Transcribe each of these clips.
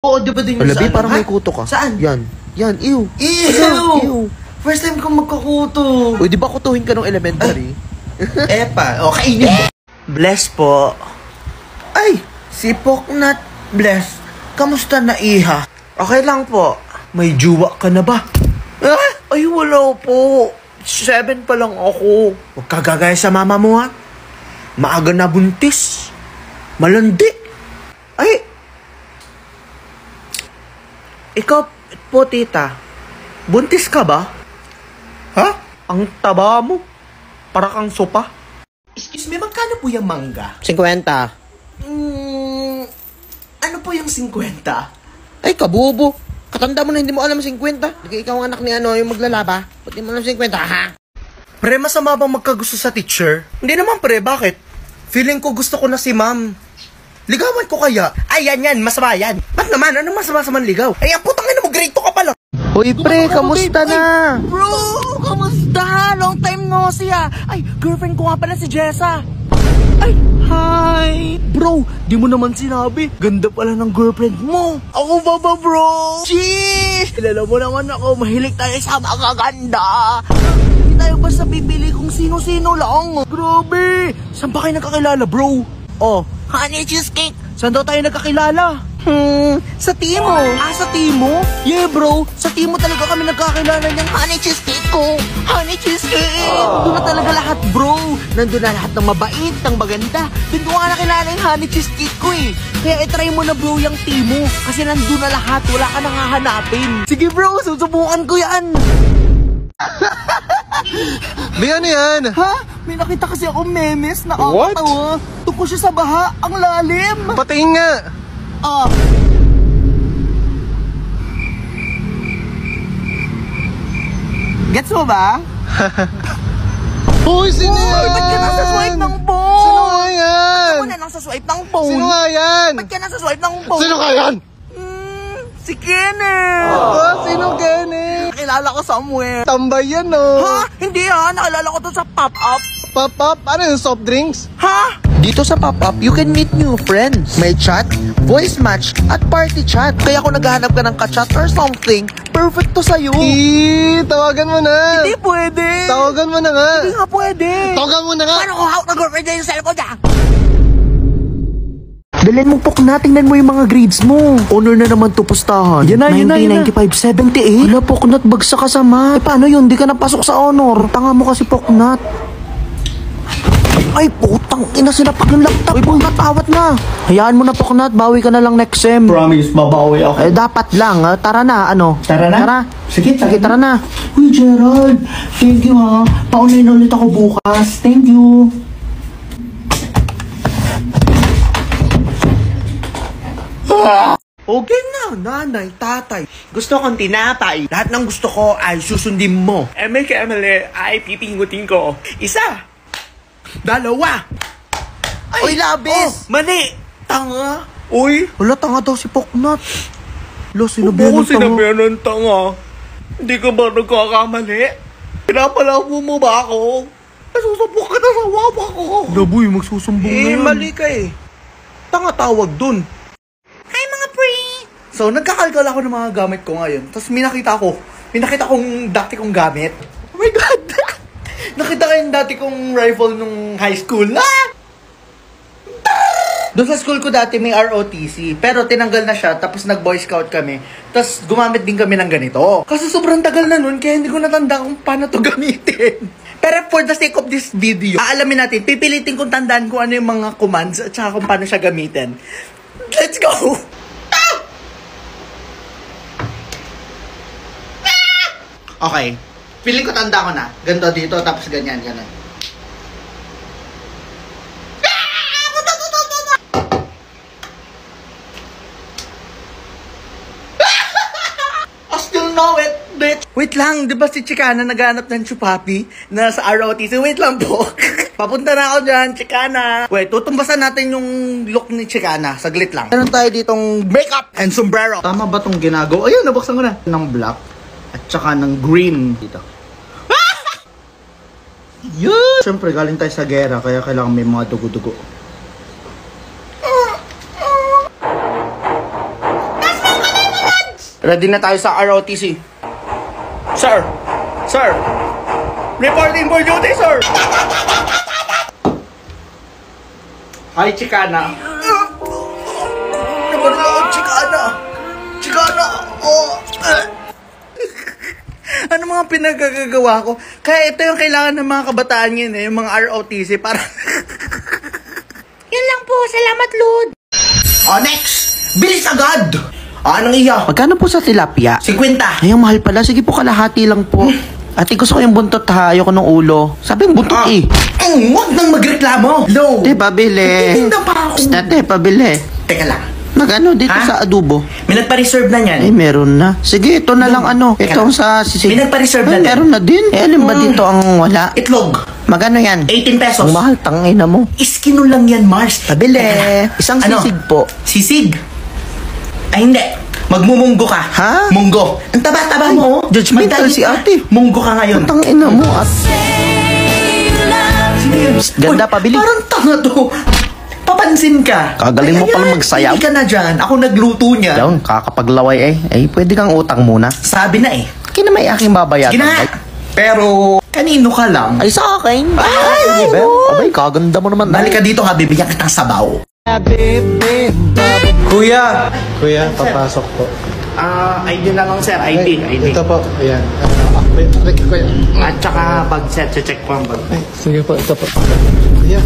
Oo, di ba din yung Alabi, sa parang may kuto ka. Saan? Yan. Yan, ew. Ew! First time kong magkakuto. Uy, di ba kutuhin ka nung elementary? Epa, o kainin mo. Bless po. Ay, si Poknat Bless. Kamusta na iha? Okay lang po. May juwa ka na ba? Ah, ay wala po. 7 pa lang ako. Huwag ka gagaya sa mama mo ha. Maaga na buntis. Malandi. Ay. Ikaw po tita. Buntis ka ba? Ha? Ang taba mo. Para kang sopa. Excuse me, magkano po yung mangga? 50. Ano po yung 50? Ay, kabubo. Katanda mo na hindi mo alam 50. Ikaw ang anak ni ano, yung maglalaba. Pati mo alam 50, ha? Pre, masama bang magkagusto sa teacher? Hindi naman pre, bakit? Feeling ko gusto ko na si ma'am. Ligawan ko kaya? Ay, yan, masama yan. Ba't naman? Ano masama sa manligaw? Ay, ang putang ina mo, grade 2 ka pa lang. Uy, pre, kamusta na? Bro, kamusta? Long time no see ah. Ay, girlfriend ko nga pala si Jessa. Ay, hi! Bro, di mo naman sinabi. Ganda pala ng girlfriend mo. Ako ba bro? Jeez! Kilala mo naman ako, mahilig tayo sa mga ganda. Hindi tayo basta pipili kung sino-sino lang. Grabe! Saan ba kayo nagkakilala, bro? Oh, honey cheesecake. Saan daw tayo nagkakilala? Sa Timo. Ah, sa Timo? Yeah, bro. Sa Timo talaga kami nagkakilala niyang honey cheesecake ko. Honey cheesecake. Doon na talaga lahat, bro. Nandun na lahat ng mabait, ng maganda. Doon ko nga nakilala yung honey cheesecake ko eh. Kaya itry mo na, bro, yung Timo. Kasi nandun na lahat. Wala ka nang hahanapin. Sige, bro. Susubukan ko yan. May ano yan? Ha? May nakita kasi ako memes na nakakatawa. Tungkol siya sa baha. Ang lalim. Patingin nga. Ah. Gets mo ba? Uy, sino yan? Ba't ka nasa swipe ng phone? Sino nga yan? Ba't ka nasa swipe ng phone? Sino nga yan? Ba't ka nasa swipe ng phone? Sino nga yan? Si Kenneth! Sino Kenneth? Nakilala ko somewhere. Tambay yan, no? Ha? Hindi ha, nakilala ko to sa pop-up. Pop-up? Ano yung soft drinks? Ha? Dito sa pop-up, you can meet new friends. May chat, voice match, at party chat. Kaya kung naghahanap ka ng ka-chat or something, perfect to sa'yo. Tawagan mo na. Hindi pwede. Tawagan mo na nga. Hindi nga pwede. Tawagan mo na nga. Paano ko hawak na girlfriend niya yung cellphone niya? Dalhin mo Poknat, tingnan mo yung mga grades mo. Honor na naman to pustahan. Yan na. 1995, 78. Wala Poknat, bagsak ka sa math. Paano yun? Di ka napasok sa honor. Tanga mo kasi Poknat. Ay, putang ina, sinapak yung laptop. Uy, Poknat, awat na. Hayaan mo na Poknat, bawi ka na lang next sem. Promise, babawi ako. Dapat lang. Tara na, ano? Tara na? Tara. Sige, tara na. Uy, Gerald, thank you ha. Paunayin ulit ako bukas. Thank you. Okay na, nanay, tatay. Gusto kong tinapay. Lahat ng gusto ko ay susundin mo. May kamali ay pipingutin ko. Isa. Dalawa. Ay, Uy, labis! Mali. Tanga. Uy, Wala, tanga daw si Poknat. Lo, buko sinabihan ng tanga. sinabihan ng tanga. Hindi ka ba nagkakamali? Pinapalabo mo ba ako? Nasusubok ka na sa wawa ko. Laboy, magsusumbong na yan. Mali ka eh. Tanga tawag dun. Hi mga pre! So, nagkakalkal ako ng mga gamit ko ngayon. Tapos may nakita kong dati kong gamit. Oh my God! Nakita ko yung dati kong rifle nung high school. Doon sa school ko dati may ROTC. Pero tinanggal na siya. Tapos nag-boy scout kami. Tapos gumamit din kami ng ganito. Kasi sobrang tagal na nun. Kaya hindi ko natanda kung paano to gamitin. Pero for the sake of this video, aalamin natin. Pipilitin kong tandaan kung ano yung mga commands. At saka kung paano siya gamitin. Let's go! Okay. Feeling ko tanda ko na. Ganto dito, tapos ganyan. I still know it, bitch! Wait lang, di ba si Chicana naghanap ng chupapi na sa ROTC? Wait lang po. Papunta na ako dyan, Chicana. Wait, tutumbasan natin yung look ni Chicana. Saglit lang. Meron tayo ditong makeup and sombrero. Tama ba tong ginagawa? Ayun, nabuksan ko na. Ng black at saka ng green dito. Yun! Siyempre, galing tayo sa gera, kaya kailangan may mga dugo-dugo. Ready na tayo sa ROTC. Sir! Sir! Reporting for duty, sir! Hi, Chicana. Naman ako, Chicana. Chicana, oh. Ano mga pinagagagawa ko? Kaya ito yung kailangan ng mga kabataan yun yung mga ROTC para... Yan lang po, salamat Lord. Next! Bilis agad! Anong iya? Magkano po sa tilapia? 50. Ay, ang mahal pala. Sige po, kalahati lang po. Ate, gusto ko yung buntot ha. Ayoko ng ulo. Sabi yung buntot eh. Huwag nang magreklamo. No. Te, pabili. Titinda pa ako. Ate, pabili. Teka lang. Magano dito Ha? sa adobo? May nagpa-reserve na Eh, yan. meron na. Sige, ito na lang ano. Itong sa sisig. May nagpa-reserve na Ay, din. meron na din. Eh, alin ba dito ang wala? Itlog. Magano yan? 18 pesos. Ang mahal, tangina mo. Iskino lang yan, Mars. Pabili. Teka. Isang Ano? sisig po. Sisig? Ay, hindi. Magmumunggo ka. Ha? Munggo. Ang taba-taba mo. oh. Judgmental Magdali si ka. ate. Munggo ka ngayon. Tangina mo. At ganda, Uy, pabili. Parang tanga to. Papansin ka. Kagaling mo Ay, pala ayan, magsayaw. Hindi ka na dyan. Ako nagluto niya. Yan, kakapaglaway eh. Ay, pwede kang utang muna. Sabi na eh. Kina may aking babayaran. Sige na. Pero, kanino ka lang? Ay, sa akin. Ay, Bel. no. Abay, kaganda mo naman. Balik ka dito nga, bibigyan kitang sabaw. Kuya! Kuya, papasok po. ID na lang, sir. ID. Ito po, ayan. Kuya. At saka bag set. Check po ang bag. Ay, sige po, ito po. Kuya,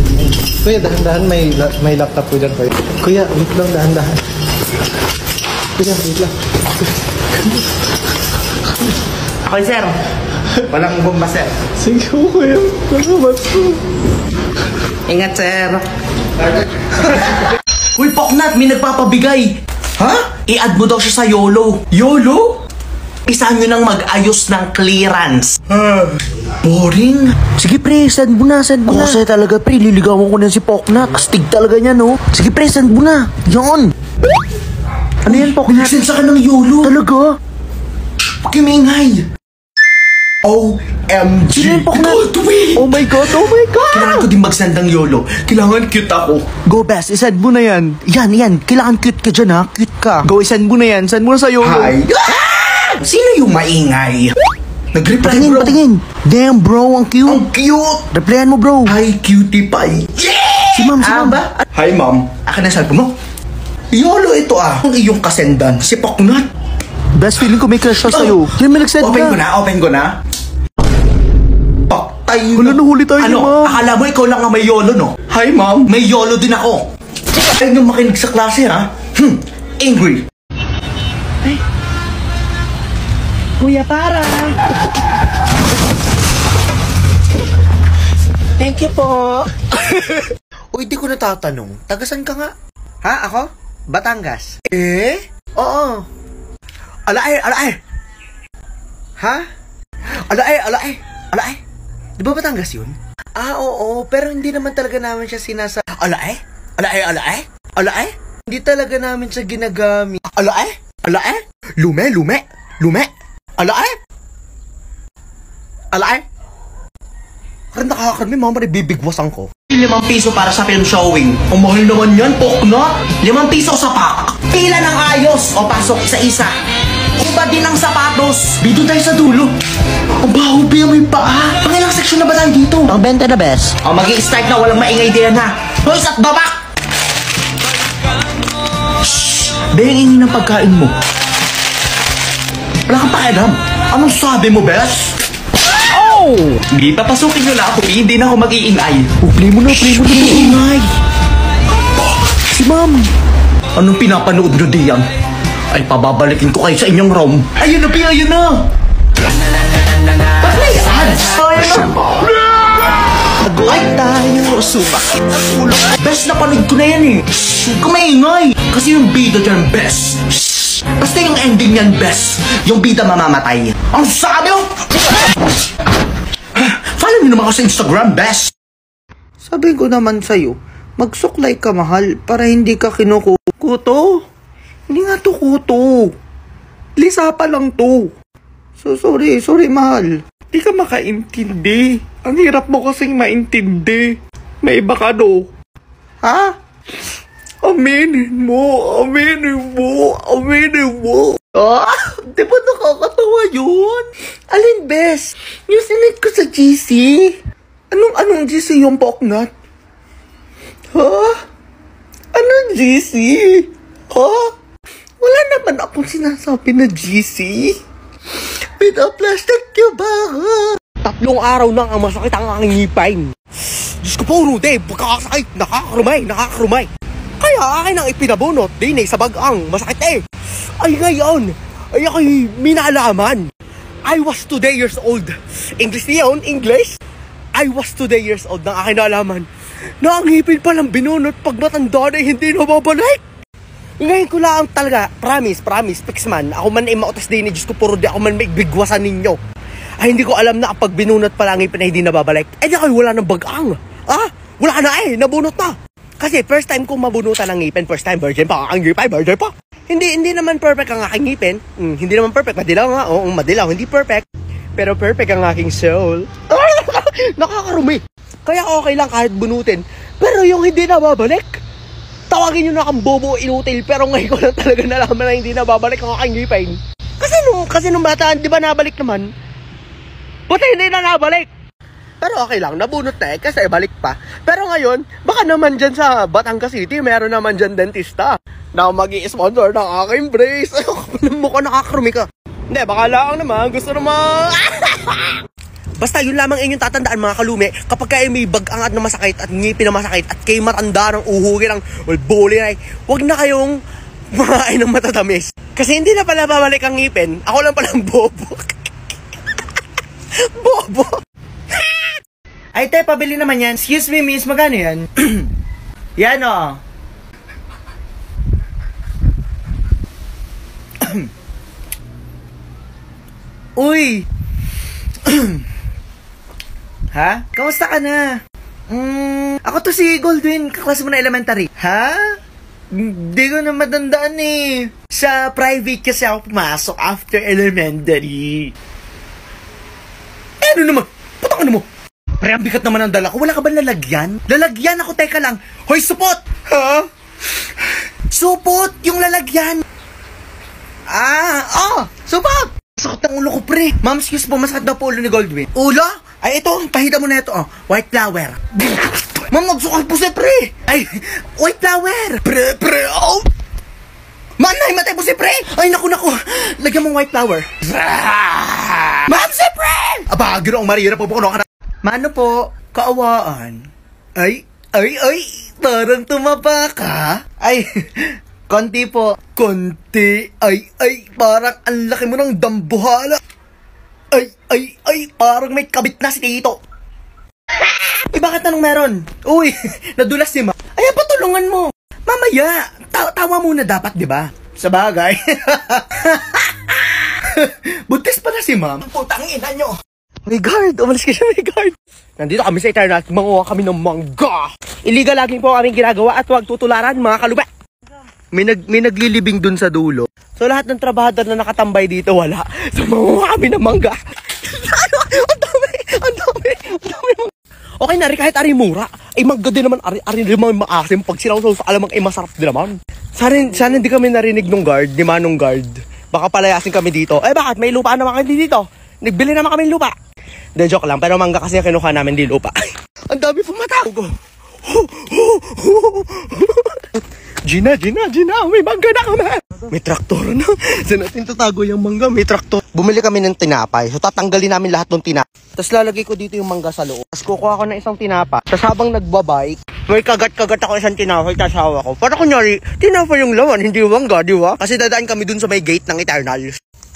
kuya, dahan-dahan may laptop po dyan, kuya. Kuya, wait lang, dahan-dahan. Kuya, wait lang. Ako, sir. Walang bomba, sir. Sige po, kuya. Salamat po. Ingat, sir. Uy, Poknat, may nagpapabigay. Ha? I-add mo daw siya sa YOLO. YOLO? Isa nyo nang mag-ayos ng clearance. Boring. Sige pre, send mo na, send mo na. Kasi talaga pre, liligawan ko na si Poknat. Astig talaga niya, no? Sige pre, send mo na. Yon. Ano yan, Poknat? Nagsensa ka ng YOLO. Talaga? Pakimingay. OMG. Sino yung Poknat? Goldway. Oh my God, oh my God! Kailangan ko din mag-send ng YOLO. Kailangan cute ako. Go best, isend mo na yan. Yan. Kailangan cute ka dyan ha, cute ka. Go, isend mo na yan. Send mo na sa YOLO. Hi. Ah! Sino yung maingay? Nag-reply, Patingin, bro. patingin. Damn bro, ang cute. Ang cute. Replyan mo bro. Hi, cutie pie. Yeah! Si ma'am, si ma'am. ba? Hi, ma'am. Akin na cellphone mo. YOLO ito ah. Ang iyong kasendan, si Poknat. Best feeling ko may crush siya sa'yo. Yan, may nag-send Open ko na. na, open ko na. Paktay Wala, nahuli tayo ni Ano? ma'am. Akala mo ikaw lang ang may YOLO, no? Hi, ma'am. May YOLO din ako. Ayaw nyo makinig sa klase, ha? Angry. Kuya para. Thank you po. Uy, di ko natatanong. Tagasan ka nga? Ha, ako? Batangas. Oo. Alae. Ha? Alae. Di ba Batangas yun? Ah, oo. Pero hindi naman talaga namin siya Alae? Hindi talaga namin siya ginagamit. Alae? Lume? Alae? Parang nakakakami, mama, bibigwasan ko. 5 piso para sa film showing. Ang mahal naman yan, Poknat. 5 piso sa pack. Pila ng ayos o pasok sa isa. Kuba din ang sapatos. Dito tayo sa dulo. Ang baho ba yung may paa? Pangilang section na ba tayo dito? Ang benta na best. O, mag-i-start na. Walang maingay din ha. Hoys at babak! Shhh! Behingin ng pagkain mo. Wala kang pakialam. Anong sabi mo, Bes? Oh! Hindi papasukin nyo na ako. Hindi na ako mag-iingay. Play mo na. Ingay! Si ma'am. Anong pinapanood nyo diyan? Ay, pababalikin ko kayo sa inyong ROM. Ayun na, ayun na! Ba't may ads? Ayun na! Ay, tayo, sumakit ang ulo. Best na panood ko na yan eh. Huwag ka maingay. Kasi yung bida dyan, best. Basta yung ending yan, best. Yung bida mamamatay. Ang sabi mo! Follow nyo naman ako sa Instagram, best. Sabi ko naman sa'yo, magsuklay ka mahal para hindi ka kinukuto. Hindi nga to kuto. Lisa pa lang to. So sorry mahal. Di ka makaintindi. Ang hirap mo kasing maintindi. May iba ka, no? Ha? Aminin mo, aminin mo, aminin mo. Ah, di ba nakakatawa yun? Alin, bes? Yung sinit ko sa GC? Anong GC yung poknat? Ha? Anong GC? Ha? Wala naman akong sinasabi na GC. Pinaplastic niyo ba? 3 araw na ang masakit ang aking ngipin. Diyos ko po, Rudy, pagkakasakit, nakakarumay. Kaya akin ang ipinabunot din sa bagang masakit eh. Ay ngayon, ay ako'y minalaman. I was 2 years old. English niyon, English. I was 2 years old nang akin nalaman na ang ngipin palang binunot pag matanda na hindi na babalik. Ngayon ko lang talaga, promise, fix man, ako man ay mautas din ni Diyos ko, puro di ako man maibigwasan ninyo. Ay hindi ko alam na kapag binunot pala ang ngipin na hindi na babalik, eh di kayo wala ng bagang. Ah, wala na eh, nabunot na. Kasi first time kong mabunutan ng ngipin, first time, virgin pa, ang ngipin, virgin pa. Hindi naman perfect ang aking ngipin. Hindi naman perfect, madilaw nga, oo, madilaw, hindi perfect. Pero perfect ang aking soul. Nakakarumi. Kaya okay lang kahit bunutin. Pero yung hindi na babalik, tawagin nyo na kang bobo inutil. Pero ngayon ko lang talaga nalaman na hindi na babalik ang aking ngipin. Kasi nung bata, di ba nabalik naman? Buti hindi na nabalik. Pero okay lang, nabunot na eh, kasi balik pa. Pero ngayon, baka naman dyan sa Batangas City, meron naman dyan dentista na mag-i-sponsor ng aking brace. Ay, mukha nakakarumi ka. Hindi, baka lang naman, gusto naman. Basta yun lamang inyong tatandaan mga kalumi, kapag kayo may bagang na masakit at ngipin na masakit at kayo matanda ng uhugin ng bulbuli ay, huwag na kayong makain ng matatamis. Kasi hindi na pala babalik ang ngipin, ako lang palang bobo. Bobo. Ay, te, pabili naman yan. Excuse me, miss, magkano yan? Yan, o. Uy! Ha? Kamusta ka na? Ako to si Goldwyn, kaklase mo na elementary. Ha? Hindi ko na matandaan eh. Sa private kasi ako pumasok after elementary. Ano naman? Putang ano mo? Pre, ang bigat naman ang dala ko. Wala ka ba lalagyan? Lalagyan ako, teka lang. Hoy, supot! Ha? Supot! Yung lalagyan! Supot! Sakit ng ulo ko, pre. Ma'am, excuse po, masakit daw po ulo ni Goldwyn. Ulo? Ay, ito, pahida mo na ito, oh. White flower. Ma'am, nagsukal po si pre. Ay, white flower. Pre, oh. Man, nahimatay po si pre. Ay, naku. Lagyan mong white flower. Ma'am, si pre! Aba, ginoong Maria, po ka na. Mano po, kaawaan. Ay, parang tumaba ka. Ay, konti po. Konti, ay, parang ang laki mo ng dambuhala. Ay, parang may kabit na si Tito. Ay, bakit anong meron? Uy, nadulas si Ma. Ay, patulungan mo. Mamaya, tawa muna dapat, di ba? Sa bagay. Buntis pala si Ma'am. Putang ina nyo. May guard, umalis kayo may guard. Nandito kami sa Eternal, manguha kami ng mangga. Illegal laging po aming ginagawa at huwag tutularan mga kaluba. May naglilibing dun sa dulo. So lahat ng trabahador na nakatambay dito wala. So manguha kami ng mangga. Ang dami. Okay na rin kahit ari mura. Ay mangga din naman, ari naman maasim. Pag sinawsaw sa alamang ay masarap din naman. Sana hindi kami narinig nung guard, di manong guard. Baka palayasin kami dito. Eh bakit? May lupa naman kami dito. Nagbili naman kami lupa. De joke lang, pero mangga kasi kinuha namin di lupa. Ang dami pumatawag. Gina, may mangga na kami. May traktor na. Saan natin tatago yung mangga? May traktor. Bumili kami ng tinapay. So tatanggalin namin lahat ng tinapay. Tapos lalagay ko dito yung mangga sa loob. Tapos kukuha ko ng isang tinapa. Tapos habang nagbabike, may kagat-kagat ako isang tinapay. Tapos hawa ko. Para kunyari, tinapay yung laman, hindi yung mangga, di ba? Kasi dadaan kami dun sa may gate ng Eternal.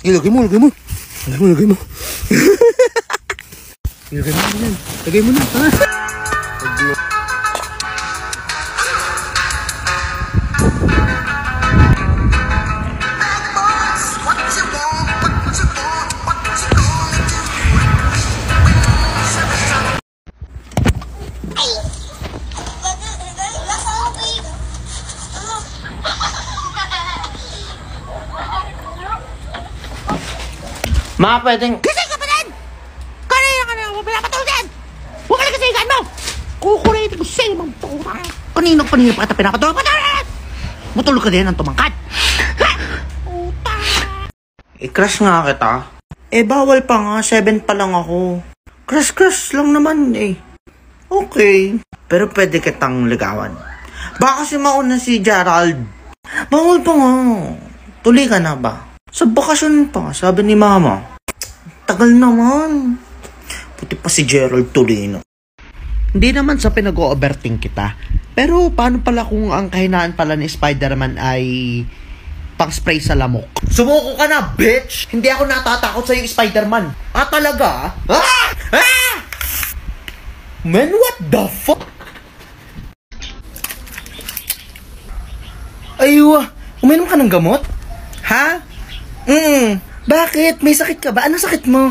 Lagay mo. Lagay mo na. Ha? Mga pwedeng... Kasi kapatid! Kanina mo pinapatulan! Huwag ka na kasi higaan mo! Kukulitin ko sa'yo, mga puta! Kanina pa kita pinapatulan! Matulog ka din ng tumangkad. Crush nga kita. Bawal pa nga. 7 pa lang ako. Crush lang naman Okay. Pero pwede kitang ligawan. Baka kasi mauna si Gerald. Bawal pa nga. Tuloy ka na ba? Sa bakasyon pa, sabi ni mama. Tagal naman. Puti pa si Gerald Torino. Hindi naman sa pinag-o-overthink kita. Pero paano pala kung ang kahinaan pala ni Spider-Man ay pang-spray sa lamok? Sumuko ka na, bitch! Hindi ako natatakot sa'yo, Spider-Man. Talaga? Man, what the fuck? Uminom ka ng gamot? Ha? Bakit? May sakit ka ba? Anong sakit mo?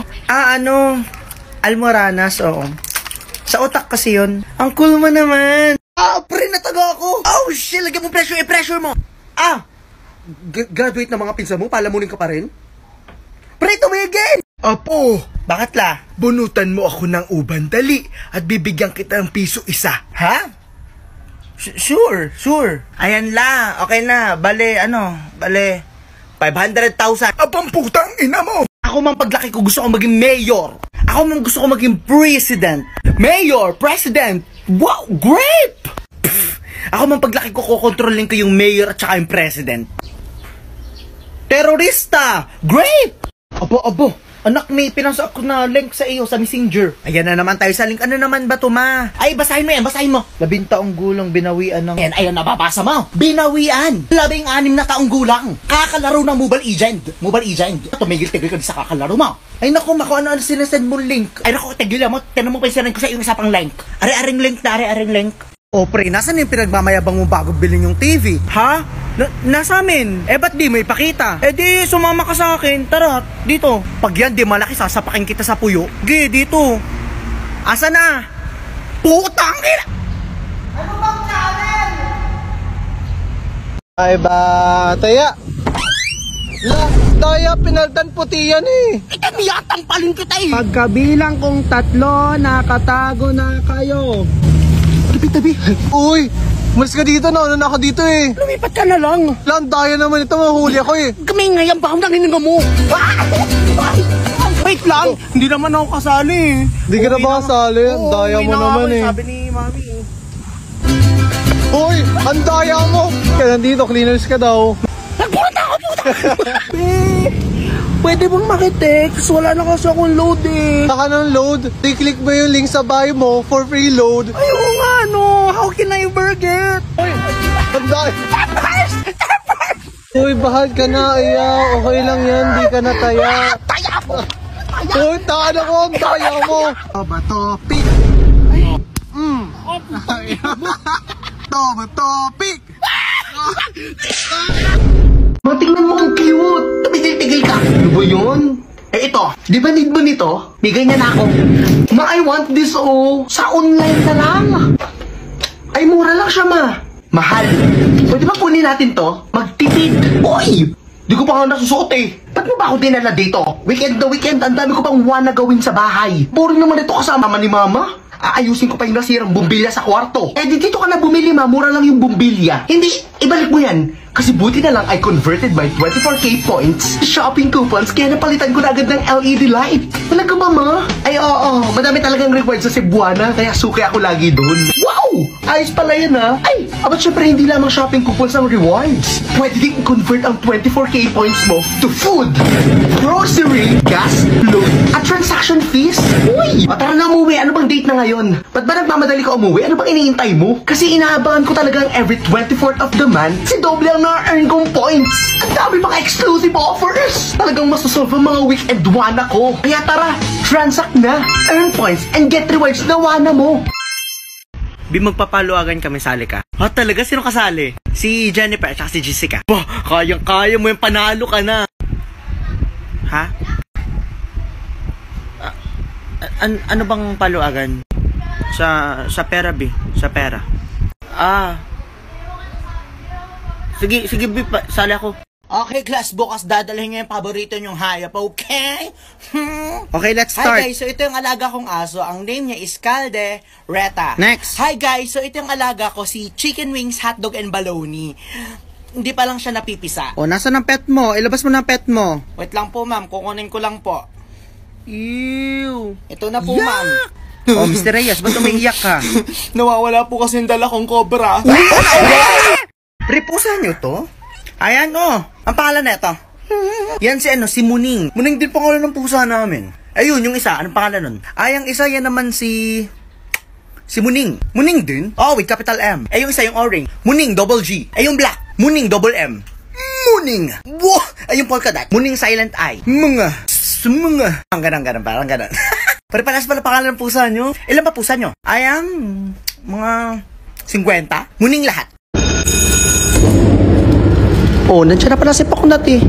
Almoranas, oo. Sa utak kasi yun. Ang cool mo naman. Pre, nataga ako. Oh, shit, lagyan mo pressure, i-pressure mo. Graduate na mga pinsa mo, palamunin ka pa rin? Pre, tumigil! Apo, Bakit la? bunutan mo ako ng uban dali at bibigyan kita ng piso isa. Ha? Sure. Ayan la, okay na. Bale, 500,000. Abang putang ina mo! Ako mang paglaki ko gusto ko maging mayor. Ako mang gusto ko maging president. Mayor, president. Wow, great! Ako mang paglaki ko kukontrolin ko yung mayor at saka yung president. Terorista! Great! Abo. Anak, may pinasa ako na link sa iyo sa Messenger. Ayan na naman tayo sa link. Ano naman ba to, ma? Ay, basahin mo. 10 taong gulang binawian ng... Ayun, nababasa mo. Binawian. 16 na taong gulang. Kakalaro ng Mobile Legend. Tumigil-tigil ka sa kakalaro mo. Ay, naku, ano sinasend mo link? Ay, naku, tigil mo. Tinan mo pa yung ko sa iyo isa pang link. Are-aring link. O pre, nasan yung pinagmamayabang mo bago bilhin yung TV? Ha? Nasa amin. Ba't di mo ipakita? Di, sumama ka sa akin. Tara, dito. Pag yan di malaki, sasapakin kita sa puyo. Dito. Asa na? Putang ina! Ano bang channel? Ay ba, Taya? Taya, pinaltan puti yan Ikamiyatan palin kita Pagkabilang kong 3, nakatago na kayo. Tabi. Uy, mas ka dito na. Ano na ako dito Lumipat ka na lang. Daya naman ito, mahuli ako Kami ngayon, baka nangininga mo. Wait lang. Hindi naman ako kasali Hindi ka na ba kasali? Ang daya mo naman Sabi ni mami Uy, ang daya mo! Kaya nandito, cleaners ka daw. Nagpulat ako, puta! Pwede bang makitext? Wala na kasi akong load Saka ng load, i-click mo yung link sa bio mo for free load. Ay, oo nga, How can I forget? Uy, ang daya! Uy, bahal ka na, okay lang yan, di ka na taya. Taya mo! Uy, taan ako, ang daya mo! Topic! Topic! Tingnan mo ang cute! Tumigil-tigil ka! Ano ba yun? Ito, di ba need mo nito? Bigay niya na ako. I want this sa online na lang. Ay, mura lang siya, ma. Mahal. Pwede ba kunin natin to? Magtipid. Uy! Di ko pa nga nasusuot Ba't mo ba ako dinala dito? Weekend na weekend, ang dami ko pang na gawin sa bahay. Boring naman ito kasama ni mama. Aayusin ko pa yung nasirang bumbilya sa kwarto. Dito ka na bumili, ma. Mura lang yung bumbilya. Hindi, ibalik mo yan. Kasi buti na lang I converted my 24K points shopping coupons kaya napalitan ko na agad ng LED light. Talaga ba, ma? Ay, oo. Madami talagang rewards sa Cebuana kaya suki ako lagi doon. Wow! Ayos pala yan, ha? Ay, but syempre hindi lamang shopping coupons ang rewards. Pwede din i-convert ang 24K points mo to food, grocery, gas, load, at transaction fees. Uy! Tara na umuwi. Ano bang date na ngayon? Ba't ba nagmamadali ka umuwi? Ano bang iniintay mo? Kasi inaabangan ko talagang every 24th of the month si doble ang na-earn kong points. Ang dami mga exclusive offers. Talagang masasolve ang mga weekend wana ko. Kaya tara, transact na, earn points, and get rewards na wana mo. Magpapaluagan kami, sali ka. Talaga? Sino kasali? Si Jennifer at si Jessica. Kayang-kaya mo yung panalo ka na. Ha? Ano bang paluagan? Sa pera, B. Sa pera. Sige, sali ako. Okay, class, bukas dadalhin niyo yung paborito niyong hayop, okay? Okay, let's start. Hi guys, so ito yung alaga kong aso. Ang name niya is Calde Reta. Next. Hi guys, so ito yung alaga ko, si Chicken Wings, Hotdog, and Baloney. hindi pa lang siya napipisa. O, nasa ng pet mo? Ilabas mo na ang pet mo. Wait lang po, ma'am. Kukunin ko lang po. Ew. Ito na po, ma'am. O, Mr. Reyes, ba't umiiyak ka? Nawawala po kasi yung dala kong cobra. Ripusan nyo to? Ayan, ang pangalan na ito. Yan si Muning. Muning din pangalan ng pusa namin. Ayun, yung isa, anong pangalan nun? Ay, ang isa yan naman si Muning. Muning din? Oh, with capital M. Yung isa, yung orange. Muning, double G. Yung black. Muning, double M. Muning. Wow! Yung polka dot. Muning, silent I. Mga. Ang ganang, parang ganang. Pare-paras pala pangalan ng pusa nyo. Ilan pa pusa nyo? Ang mga 50. Muning lahat. Oh, nandiyan na pala si Poknat eh.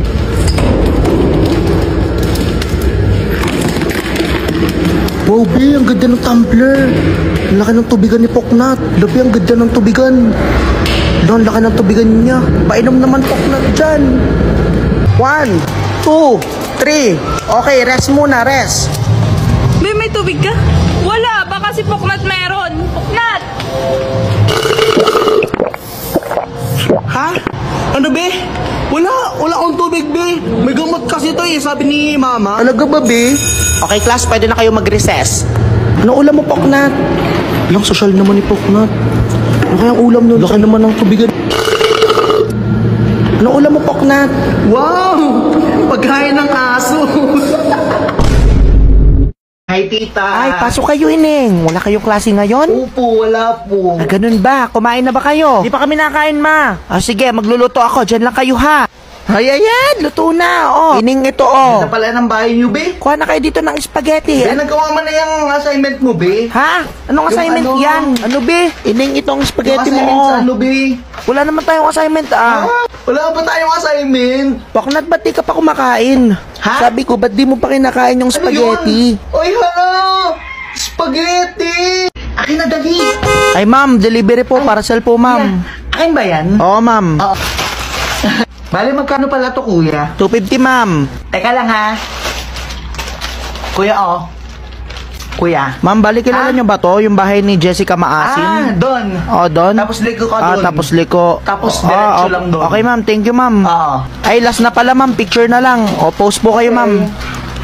Wow, B, ang ganda ng tumbler. Ang laki ng tubigan ni Poknat. Labi, ang ganda ng tubigan. Ang laki ng tubigan niya. Painom naman Poknat dyan. 1, 2, 3. Okay, rest muna, rest. Be, may tubig ka? Wala, baka si Poknat meron. Poknat! Ha? Ano, be? Wala akong tubig, be. May gamot kasi to sabi ni mama. Talaga ba, B? Okay, class, pwede na kayo mag-recess. Ano ulam mo, Poknat? Ilang social naman ni Poknat. Ano kayang ulam nun? Laki naman ng tubigan. Ano ulam mo, Poknat? Wow! Pagkain ng aso. Hi, tita. Ay, pasok kayo, Ineng. Wala kayong klase ngayon? Opo, wala po. Ganun ba? Kumain na ba kayo? Di pa kami nakain, ma. Sige, magluluto ako. Diyan lang kayo, ha? Ay, ayan. Luto na. Ining ito, Ito pala ng bahay niyo, be. Kuha na kayo dito ng spaghetti. Be, nagawa mo na yung assignment mo, be. Ha? Anong Yung assignment ano? yan? Ano, be? Ining itong spaghetti Yung assignment sa mo. ano, be? Wala naman tayong assignment, Wala pa tayong assignment. Poknat, ba't di ka pa kumakain? Ha? Sabi ko, ba't di mo pa kinakain yung spaghetti? Ano yun? Oy, hala! Spaghetti! Akin na, dali! Ay, ma'am, delivery po, parcel po, ma'am. Akin ba yan? Oo, ma'am. Bale, magkano pala to, kuya? 250, ma'am. Teka lang, ha? Kuya, Kuya. Ma'am, balik kilala nyo ba to? Yung bahay ni Jessica Maasin? doon. Doon? Tapos liko ka doon. Tapos liko. Tapos diretso lang doon. Okay, ma'am. Thank you, ma'am. Oo. Ay, last na pala, ma'am. Picture na lang. Post po kayo, ma'am.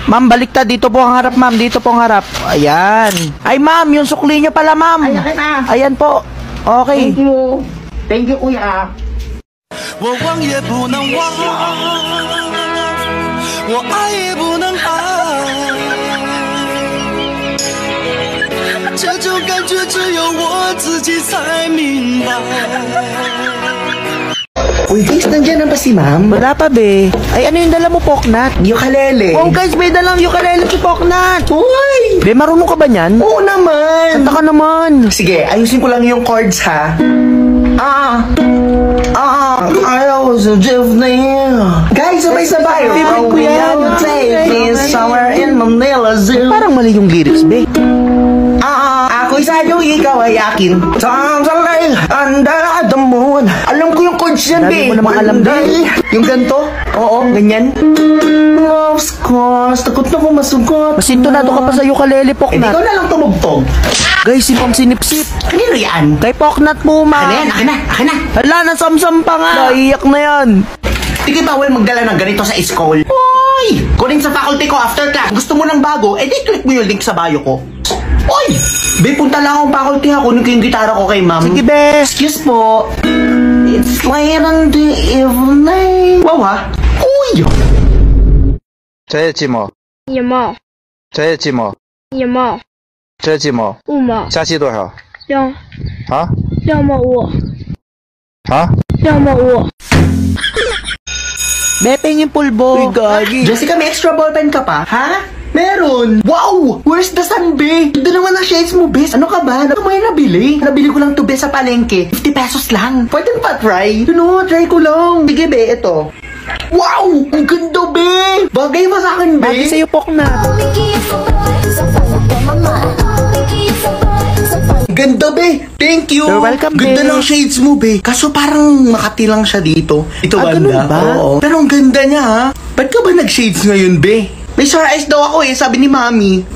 Ma'am, baliktad. Dito po ang harap, ma'am. Dito po ang harap. Ayan. Ay, ma'am. Yung sukli nyo pala, ma'am. Ay, akin na. Ayan po. Okay. Thank you. Thank you, kuya. 我忘也不能忘，我爱也不能爱，这种感觉只有我自己才明白。 Uy, guys, nandiyan na ba si ma'am? Wala pa, be. Ay, ano yung dala mo, Poknat? Ukulele. Oh, guys, may dalang ukulele si Poknat. Uy! Be, marunong ka ba niyan? Oo naman. Kanta ka naman. Sige, ayusin ko lang yung chords, ha? I was a drifting. Guys, sabay-sabay. Favorite ko yan. Take me somewhere in Manila Zoo. Parang mali yung lyrics, be. Ako'y sa'yo, ikaw ay akin. Someday, under the moon. Alam ko yung chords yan, Dami be. mo namang alam, be. Yung ganito? Oo, ganyan. Of course, takot na ko masugot. Masintonado ka pa sa ukulele, Eh, di Poknat. ko na lang tumugtog. Guys, si Pang sinipsip. Kanino yan? Kay Poknat po, Akin na yan, ma'am. akin na. Hala, nasamsam pa nga. Naiyak na yan. Hindi bawal magdala ng ganito sa school. Uy! Kunin sa faculty ko after class. Gusto mo ng bago, di click mo yung link sa bio ko. Uy! Be, punta lang akong faculty ha. Kunin ko yung gitara ko kay ma'am. Sige, be. Excuse po. It's late in the evening. Wow ha? Uy! 这寂寞，野猫，这寂寞，野猫，这寂寞， 5毛，加期多少？ 6毛5， 6毛5。 Be, pengin pulbo. Uy, gagi. Jessica, may extra ballpen ka pa? Ha? Meron! Wow! Where's the sun, be? Ito naman ang shades mo, be. Ano ka ba? Ano mo yung nabili? Nabili ko lang to, be, sa palengke. 50 pesos lang. Pwede pa try? Try ko lang. Sige, be, ito. Wow! Ang ganda, be! Bagay ba sa akin, be? Bagay sa'yo, Poknat. Ganda, be! Thank you! You're welcome, Ganda be. ng shades mo, be. Kaso parang Makati lang siya dito. Ito banda. Ganun ba? Oo. Pero ang ganda niya, ha? Ba't ka ba nag-shades ngayon, be? May sore eyes daw ako, sabi ni mami.